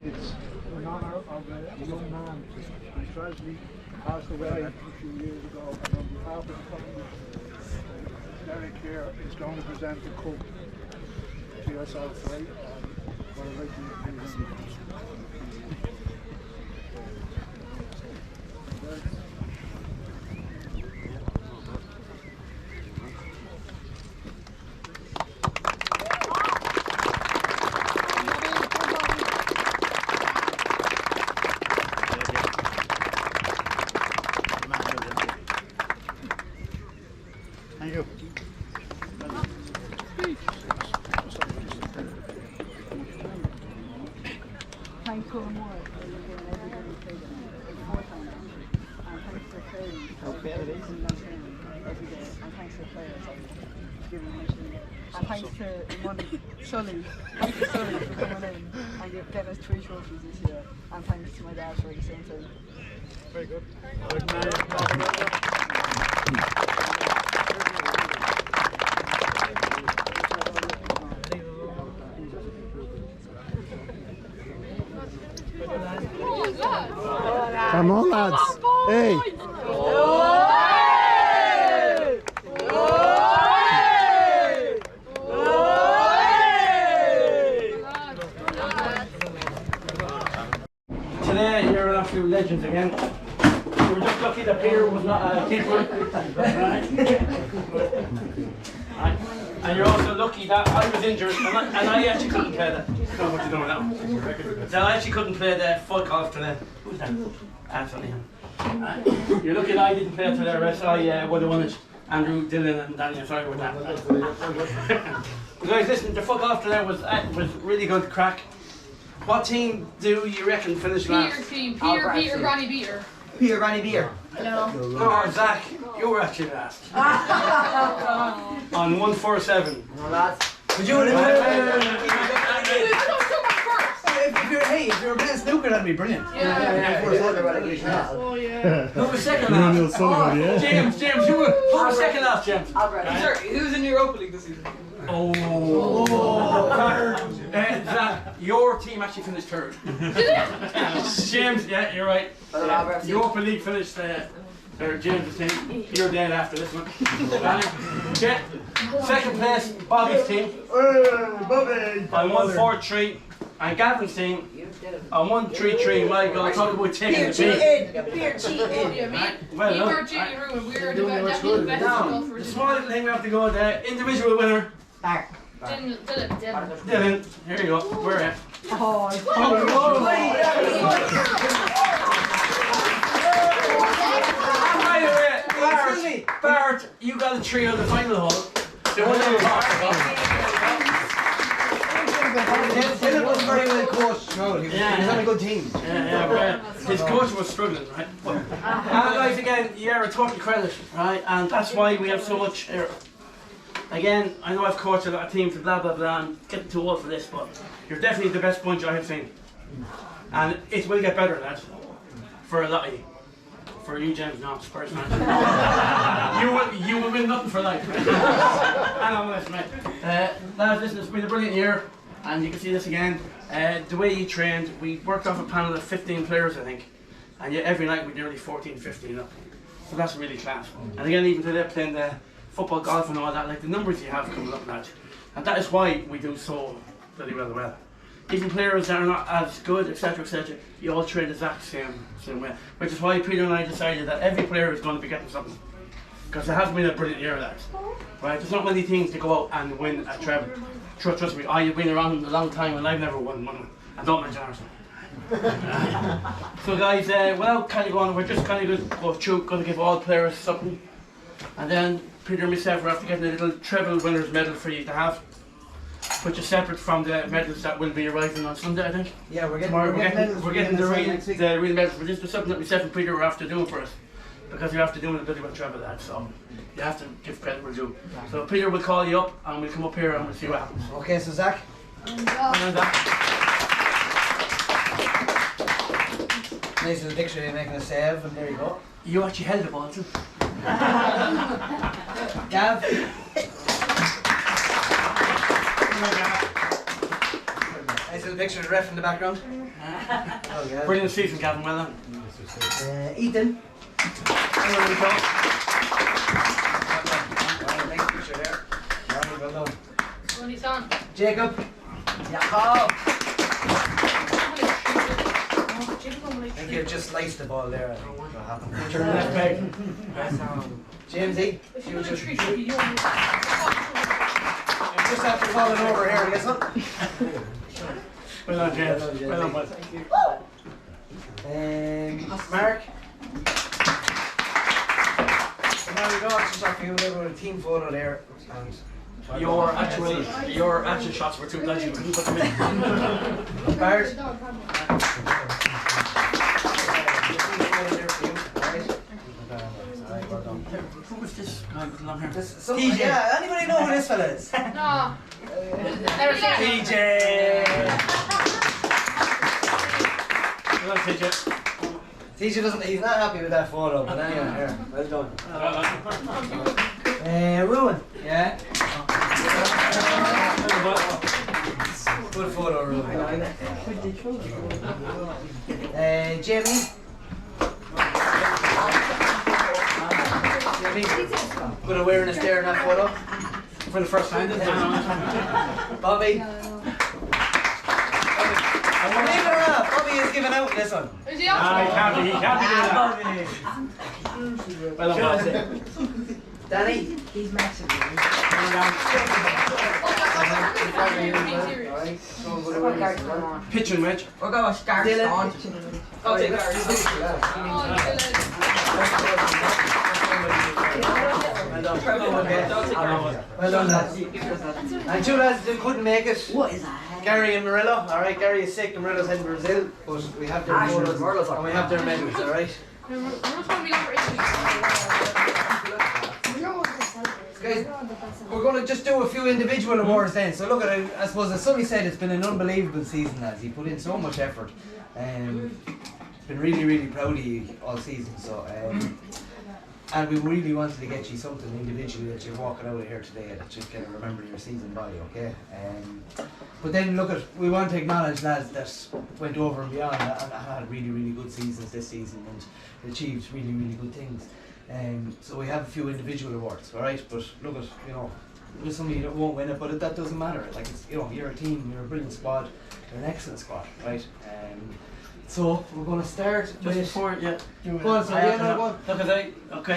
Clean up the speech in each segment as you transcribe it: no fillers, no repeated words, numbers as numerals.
It's in honour of a young man who tragically passed away a few years ago, and on behalf of the family, Derek here is going to present the cup to yourself, right? What I'd like to present. Thank you. Thanks for more. And thanks for playing. Every day. And thanks for players. And thanks to Sully. Thanks to Sully for coming in and getting us 3 trophies this year. And thanks to my dad for the same thing. Very good. Come on, lads. Hey. Today you're an absolute legend again. We were just lucky that Peter was not a keeper. And you're also lucky that I was injured and I actually couldn't play that. I don't know what you're doing now. So I actually couldn't play the full golf today. Who's that? Anthony. You're lucky that I didn't play today, rest I would have won it. Andrew, Dylan and Daniel, sorry about that. Guys, listen, the full golf today was really good crack. What team do you reckon finished last? Peter team. Peter, Granny Beater. Peter, Granny Beer. No. No, Zach, you were actually last. On 147. No, lads. Would you if you were playing snooker, that'd be brilliant. Yeah. Oh, yeah. Who was second last? James, who was second last, James? Sorry, who's in Europa League this season? Zach, your team actually finished third. James, yeah, you're right. Europa League finished James' team. You're dead after this one. Second place, Bobby's team. On 143. And Gavin's team on 133. My God, talk about taking the beat. Beer cheating. Yeah, me. Well Me, done. Mark, Jamie, Ruben, we're definitely the best golf for The the small little thing we have to go there. Individual winner, Dylan. Dylan. Here you go. We're at. By the way, Bart, you got a trio of the final hole. The one that we talked about. Dylan was very well coached. No, he was on a good team. His coach was struggling, right? And guys, again, you're a total credit, right? And that's why we have so much. Again, I know I've coached a lot of teams and blah blah blah. I'm getting too old for this, but you're definitely the best bunch I have seen. And it will get better, lads. For a lot of you. For you, James, not Spurs fans. you will win nothing for life. Right? I know this, mate. Lads, listen, it's been a brilliant year, and you can see this again. The way you trained, we worked off a panel of 15 players, I think, and yet every night we nearly 14, 15 up. So that's really class. And again, even today playing the football, golf, and all that, like the numbers you have coming up, lads, and that is why we do so bloody well. Even players that are not as good, etc., you all train the exact same way. Which is why Peter and I decided that every player is going to be getting something. Because it has been a brilliant year, lads. Right? There's not many teams to go out and win a treble. Trust me, I've been around a long time and I've never won one. And don't mention Arsenal. So guys, without kind of going, we're just kind of going to give all players something. And then Peter and myself are after getting a little treble winners medal for you to have. Which is separate from the medals that will be arriving on Sunday, I think. Yeah, we're getting the real medals, but this is something that myself and Peter will have to do for us. Because we have to do a bit of a travel that, so you have to give credit where due. So Peter will call you up and we'll come up here and we'll see what happens. Okay, so Zach. Nice little dictionary making a save, and there you go. You actually held the ball too. Gav. Nice the picture of the ref in the background. Oh, yeah. Brilliant season, Gavin. Well done. Ethan. There we go. Nice picture there. Well done. When he's on. Jacob. Oh, I think you just sliced the ball there. I think what happened. Turn left peg. Jamesy. if you want to treat you, you don't Just after falling over here, I guess. Well done, James. Well done, bud. Mark. So now we go just after you with a team photo there. Your actual shots were too dodgy. We couldn't put them in. Bart. Who was this guy with the long hair? TJ. Yeah, anybody know who this fella is? No. Never seen it. TJ. Well done, TJ. TJ doesn't, he's not happy with that photo, but anyway, here. Well done. Ruin. Yeah. Good photo, Ruin. Jamie. Good awareness there in that photo. For the first time, didn't Bobby. Believe it or not, Bobby is giving out in this one. Is he he on? can't be doing that. Well done, bud. Danny. He's Mexican. Pitching wedge. We're going to start Dylan. on. I'll take that. Well done. Well done, lads. And two lads that couldn't make it. What is that? Gary and Murillo. Alright, Gary is sick and Murillo's heading to Brazil. But we have their photos and we have their medals, alright? We're not going to be over Italy. Guys, we're going to just do a few individual awards then. So look at it, I suppose as Sonny said, it's been an unbelievable season, lads. He put in so much effort. Been really, really proud of you all season. So, and we really wanted to get you something individually that you're walking out of here today that you can remember your season by, okay? But then look at, we want to acknowledge lads that went over and beyond and had really, really good seasons this season and achieved really, really good things. So we have a few individual awards, alright? But look at, there's somebody that won't win it, but that doesn't matter. Like, it's, you're a team, you're a brilliant squad, you're an excellent squad, right? So we're going to start Just with... before, yeah. Go on, sorry, yeah, no, go on. Look,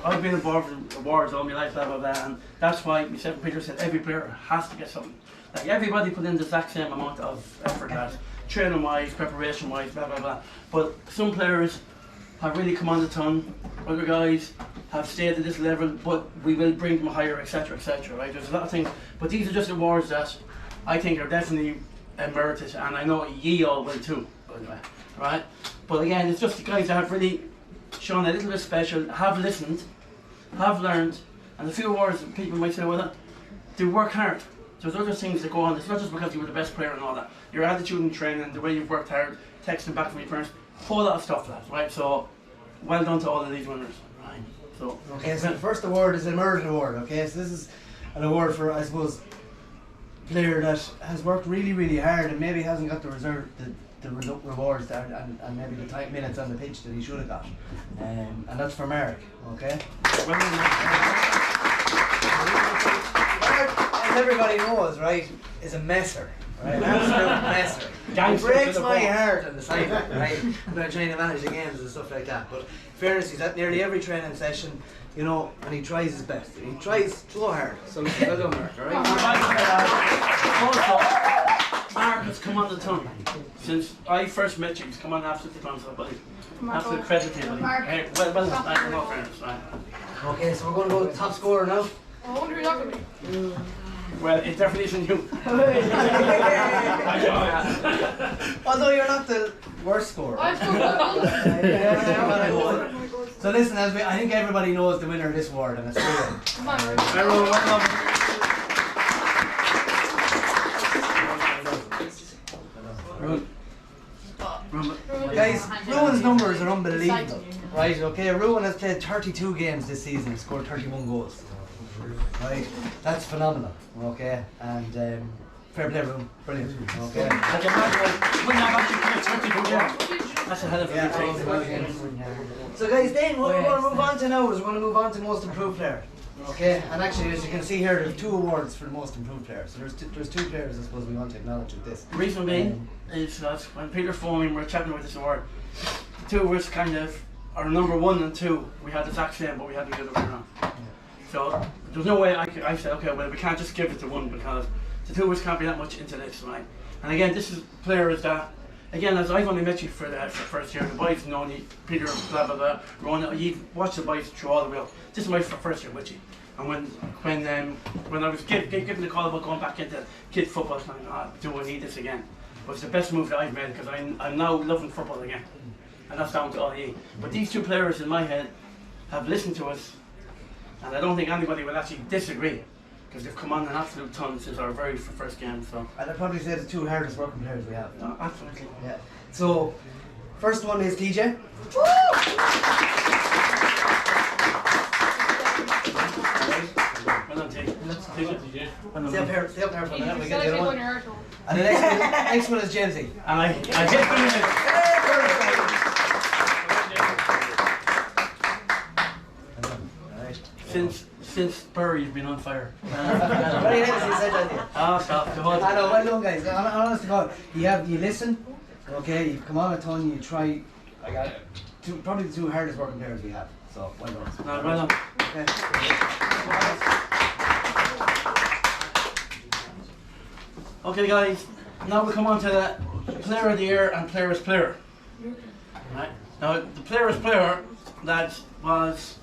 I've been involved in awards all my life, blah, blah, blah, and that's why myself and Peter said every player has to get something. Like, everybody put in the exact same amount of effort, lads. Training-wise, preparation-wise, blah, blah, blah. But some players have really come on the ton, other guys have stayed at this level, but we will bring them higher, etc., etc., right? There's a lot of things, but these are just awards that I think are definitely merited, and I know ye all will too, by the way, right? But again, it's just the guys that have really shown a little bit special, have listened, have learned, and a few awards that people might say, well, they work hard. There's other things that go on. It's not just because you were the best player and all that. Your attitude in training, the way you've worked hard, texting back from your parents, a whole lot of stuff, lads, right? So, well done to all of these winners, right? So, okay, so the first award is an Emergent Award, okay? So this is an award for, I suppose, a player that has worked really, really hard and maybe hasn't got the rewards there and maybe the minutes on the pitch that he should have got. And that's for Mark, okay? well done, Mark, as everybody knows, right, is a messer. Right, an absolute messer. It breaks my heart on the side, right, when I'm trying to manage the games and stuff like that. But in fairness, he's at nearly every training session, and he tries his best. He tries so hard. So well done, Mark, alright? Also, Mark has come on the ton. Since I first met you, he's come on absolutely the ton, so buddy. Absolute credit to you, buddy. Hey, well done, thank you, no fairness, right? Okay, so we're going to go with the top scorer now. I wonder who's not going to be. Well, it definitely isn't you. Although you're not the worst scorer. I've scored goals. So listen, I think everybody knows the winner of this award, and it's Ruin. Come on, Ruben. Everyone, well done. Guys, Ruin's numbers are unbelievable. Right, okay, Ruin has played 32 games this season and scored 31 goals. Right, that's phenomenal, okay? And Fair play, room. Brilliant. Okay. Like imagine when that actually came 22 years. That's a hell of a thing. So guys, then what we're going to move on to now is we're going to move on to most improved player. Okay, and actually as you can see here, there's 2 awards for the most improved player. So there's 2 players I suppose we want to acknowledge with this. The reason being is that when Peter phoned me and we were chatting about this award, the 2 of us kind of, our number 1 and 2, we had the exact same, but we had to get it around. So there's no way I said, okay, well we can't just give it to 1 because the 2 of us can't be that much into this, right? And again, this is players that, again, as I've only met you for the first year, the boys have known you, Peter, blah blah blah, Ron, you've watched the boys through all the way up. This is my first year with you. And when I was given the call about going back into kid football, I was like, do I need this again? But it's the best move that I've made because I'm now loving football again. And that's down to all you. But these 2 players in my head have listened to us, and I don't think anybody will actually disagree. Because they've come on an absolute ton since our very first game. So. And I'd probably say the 2 hardest working players we have. No, absolutely. Yeah. So, first one is TJ. Well done, T. Well Stay up done. here, stay up there for a minute. We You get said the I other on one. your arsenal. And the next one is Jamesy. And I hit since Burry you've been on fire. Very nice you said that. Yeah. Oh, stop. Go on. I know, well done guys. Honest to God, you listen, okay, you come on a ton, you try. I got probably the 2 hardest working players we have. So well done. No, well done. Okay. Okay, guys. Now we come on to the Player of the Year and Player's Player. Right. Now the Player's Player that was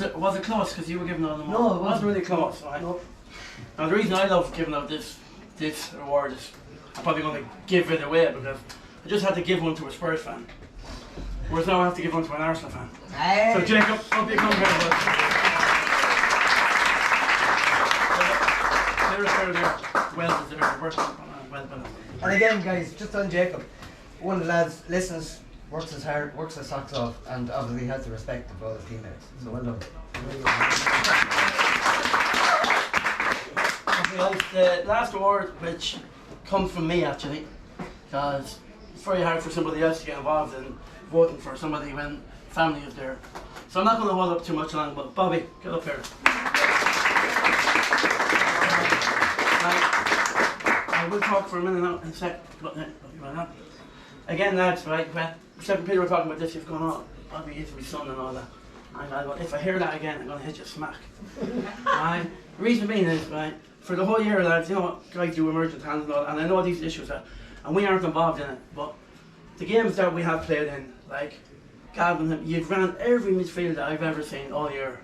it close because you were giving out them all? No, it wasn't really close. Right? No. Now the reason I love giving out this award is I'm probably going to give it away because I just had to give one to a Spurs fan, whereas now I have to give one to an Arsenal fan. Hey. So Jacob, hope you come here. Well deserved. Well done. And again, guys, just on Jacob, one of the lads listens, works his hard, works his socks off, and obviously has the respect of all his teammates. So well done. Okay, guys, the last award, which comes from me actually, because it's very hard for somebody else to get involved in voting for somebody when family is there. So I'm not going to hold up too much long, but Bobby, get up here. I will talk for a minute now in a sec. Again, lads, right, when Second Peter were talking about this, you've gone, oh, Bobby is my son and all that. And I go, if I hear that again, I'm going to hit you smack. Right? The reason being is, right, for the whole year, lads, you know, guys do emergent hands and all that, and I know these issues are, and we aren't involved in it, but the games that we have played in, like, Gavin, you've ran every midfield that I've ever seen all year.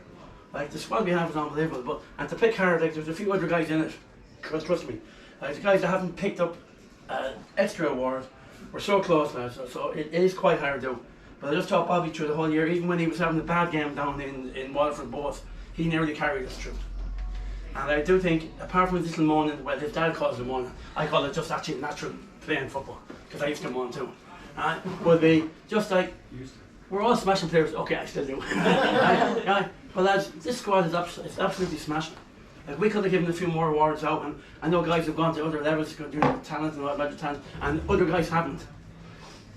Like, the squad we have is unbelievable, but, and to pick hard, like, there's a few other guys in it, trust me, like, the guys that haven't picked up extra awards, we're so close now, so it is quite hard to do. But I just thought Bobby through the whole year, even when he was having a bad game down in Waterford both, he nearly carried us through. And I do think, apart from his little moaning, well, his dad calls it moaning, I call it just actually natural playing football, because I used to moan too. Would be just like, we're all smashing players, okay, I still do. Right? But lads, this squad is absolutely smashing. Like, we could have given a few more awards out, and I know guys have gone to other levels due to talent and all that talent, and other guys haven't.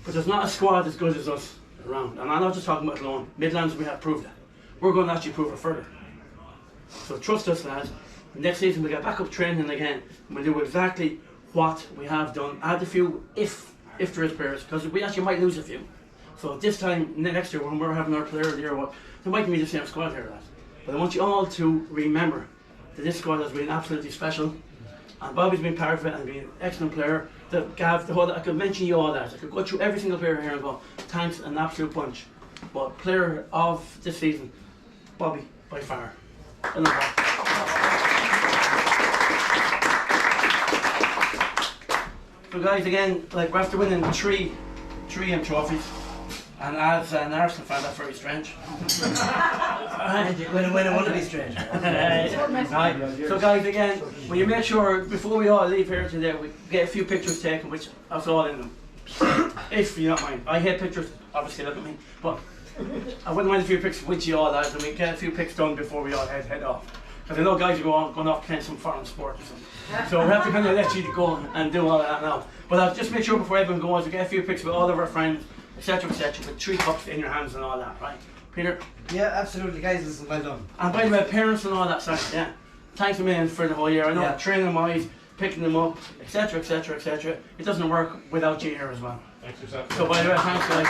But there's not a squad as good as us around. And I'm not just talking about alone. Midlands, we have proved it. We're going to actually prove it further. So trust us, lads. Next season we'll get back up training again, and we'll do exactly what we have done. Add a few if there is players, because we actually might lose a few. So this time, next year, when we're having our player of the year, there might be the same squad here, lads. But I want you all to remember that this squad has been absolutely special, and Bobby's been part of it and been an excellent player. Gav, the whole, I could mention you all that. I could go through every single player here and go, thanks, an absolute bunch. But player of this season, Bobby, by far. So guys, again, like we're after winning three trophies. And as an Arsenal fan, that's very strange. When it wouldn't be strange. Right. So guys, again, will you make sure before we all leave here today, we get a few pictures taken, which us all in them, if you don't mind. I hate pictures, obviously look at me, but I wouldn't mind a few pictures with you all lads, and we get a few pics done before we all head off. Because I know guys are going off playing some foreign sport or something. So we have to kind of let you go and do all of that now. But I'll just make sure before everyone goes, we get a few pictures with all of our friends, etc., with 3 cups in your hands and all that, right? Peter? Yeah, absolutely, guys. This is well done. And by the way, parents and all that stuff, yeah. Thanks a million for the whole year. I know training wise, picking them up, etc., etc., etc. It doesn't work without you here as well. Thanks yourself. So by the way, thanks guys.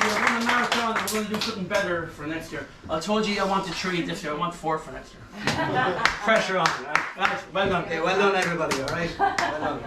We're running a marathon and we're going to do something better for next year. I told you I wanted 3 this year, I want 4 for next year. Pressure on, right? Well done. Okay, well done, everybody. All right. Well done.